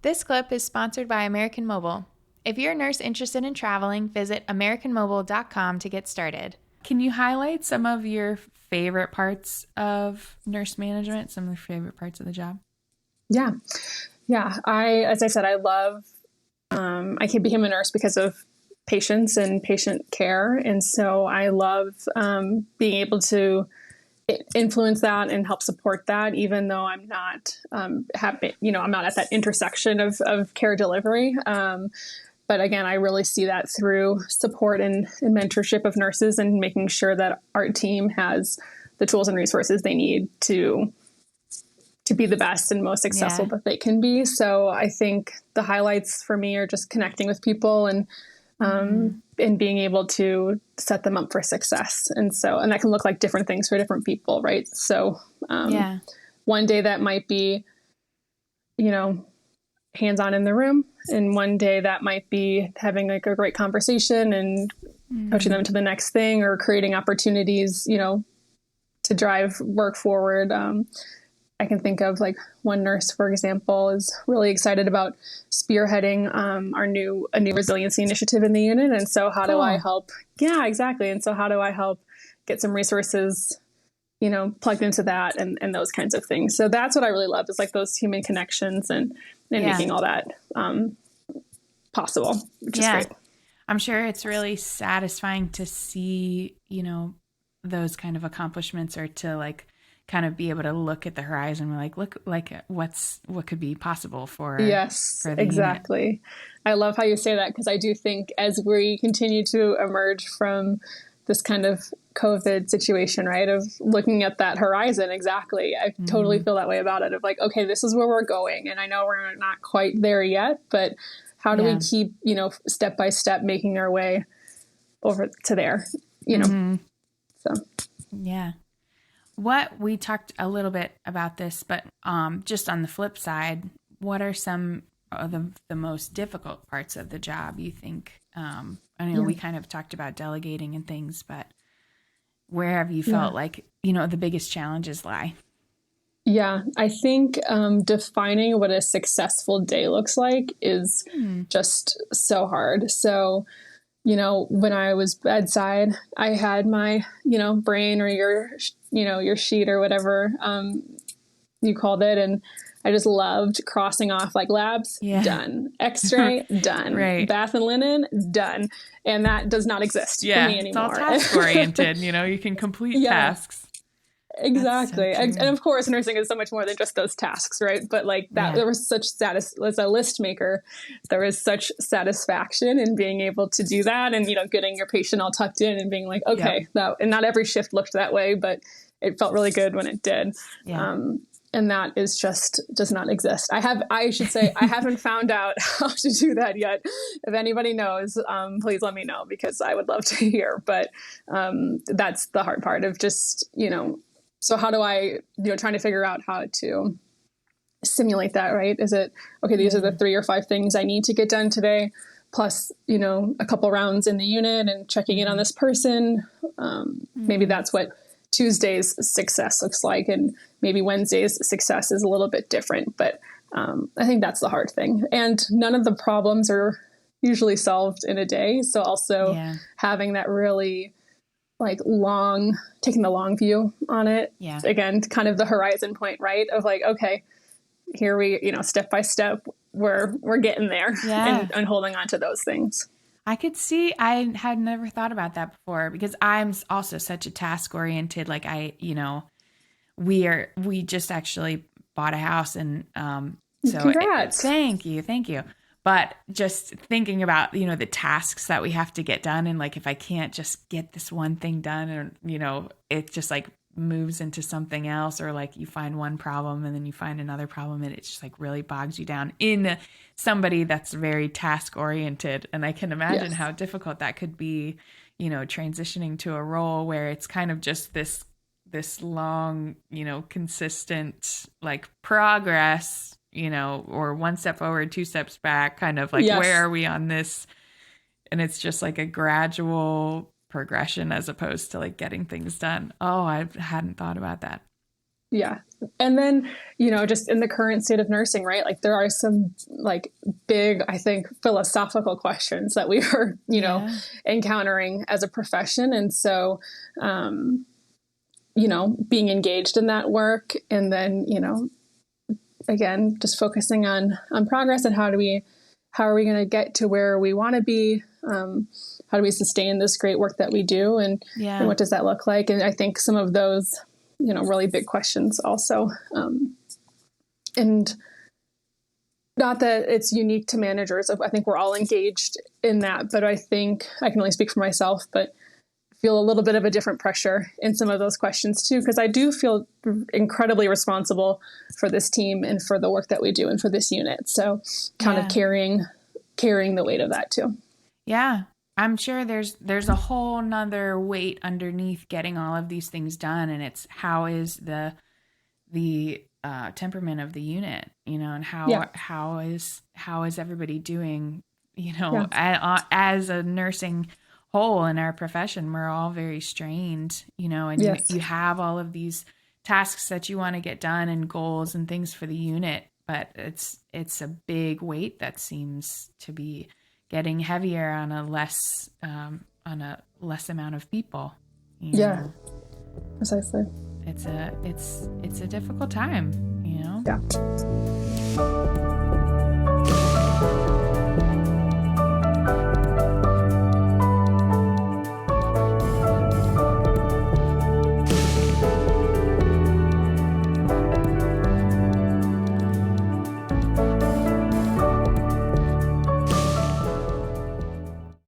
This clip is sponsored by American Mobile. If you're a nurse interested in traveling, visit americanmobile.com to get started. Can you highlight some of your favorite parts of nurse management, some of your favorite parts of the job? Yeah. Yeah. As I said, I love, I became a nurse because of patients and patient care. And so I love being able to influence that and help support that, even though I'm not happy, I'm not at that intersection of care delivery. But again, I really see that through support and mentorship of nurses and making sure that our team has the tools and resources they need to be the best and most successful that they can be. So I think the highlights for me are just connecting with people and being able to set them up for success. And that can look like different things for different people, right? So one day that might be, hands-on in the room, and one day that might be having like a great conversation and coaching them to the next thing, or creating opportunities, to drive work forward. I can think of like one nurse, for example, is really excited about spearheading a new resiliency initiative in the unit. And so how do I help? Yeah, exactly. And so how do I help get some resources, plugged into that and those kinds of things. So that's what I really love, is like those human connections and making all that possible, which is great. I'm sure it's really satisfying to see, those kind of accomplishments, or to like kind of be able to look at the horizon and look like what could be possible for for the exactly unit. I love how you say that, because I do think as we continue to emerge from this kind of COVID situation, right, of looking at that horizon, exactly, I totally feel that way about it, of like, okay, this is where we're going, and I know we're not quite there yet, but how do we keep step by step making our way over to there, so What we talked a little bit about this, but just on the flip side, what are some of the most difficult parts of the job, you think? I know we kind of talked about delegating and things, but where have you felt like, the biggest challenges lie? Yeah, I think defining what a successful day looks like is just so hard. So, when I was bedside, I had my, brain, or your sheet, or whatever you called it. And I just loved crossing off like labs, done. X-ray, done. Right. Bath and linen, done. And that does not exist for me anymore. It's all task oriented, you can complete tasks. Exactly. So and of course, nursing is so much more than just those tasks, right? But like that, there was such as a list maker, there was such satisfaction in being able to do that, and, getting your patient all tucked in and being like, okay, and not every shift looked that way, but it felt really good when it did. And that is does not exist. I should say, I haven't found out how to do that yet. If anybody knows, please let me know, because I would love to hear. But that's the hard part of just, so how do I, trying to figure out how to simulate that, right? Is it, okay, these are the 3 or 5 things I need to get done today, plus, a couple rounds in the unit and checking in on this person. Maybe that's what Tuesday's success looks like, and maybe Wednesday's success is a little bit different. But I think that's the hard thing. And none of the problems are usually solved in a day. So also having that really taking the long view on it. Again, kind of the horizon point, right? Of like, okay, here we, step by step, we're getting there, and holding on to those things. I could see, I had never thought about that before, because I'm also such a task oriented. Like we just actually bought a house, and so congrats. Thank you. But just thinking about, the tasks that we have to get done, and like, if I can't just get this one thing done, or, it just like moves into something else, or like you find one problem and then you find another problem, and it just like really bogs you down in somebody that's very task oriented. And I can imagine how difficult that could be, transitioning to a role where it's kind of just this long, consistent like progress, or 1 step forward, 2 steps back, kind of like, where are we on this? And it's just like a gradual progression, as opposed to like getting things done. Oh, I hadn't thought about that. Yeah. And then, just in the current state of nursing, right? Like there are some like big, I think, philosophical questions that we are, encountering as a profession. And so, being engaged in that work, and then, again, just focusing on progress and how are we going to get to where we want to be? How do we sustain this great work that we do? And what does that look like? And I think some of those, really big questions also. And not that it's unique to managers. I think we're all engaged in that, but I think I can only speak for myself, but feel a little bit of a different pressure in some of those questions too, because I do feel incredibly responsible for this team and for the work that we do and for this unit. So kind of carrying the weight of that too. Yeah. I'm sure there's a whole nother weight underneath getting all of these things done. And it's how is the temperament of the unit, and how is everybody doing, as a nursing whole in our profession, we're all very strained, and you have all of these tasks that you want to get done and goals and things for the unit, but it's a big weight that seems to be getting heavier on a less amount of people. Precisely. It's a difficult time, Yeah.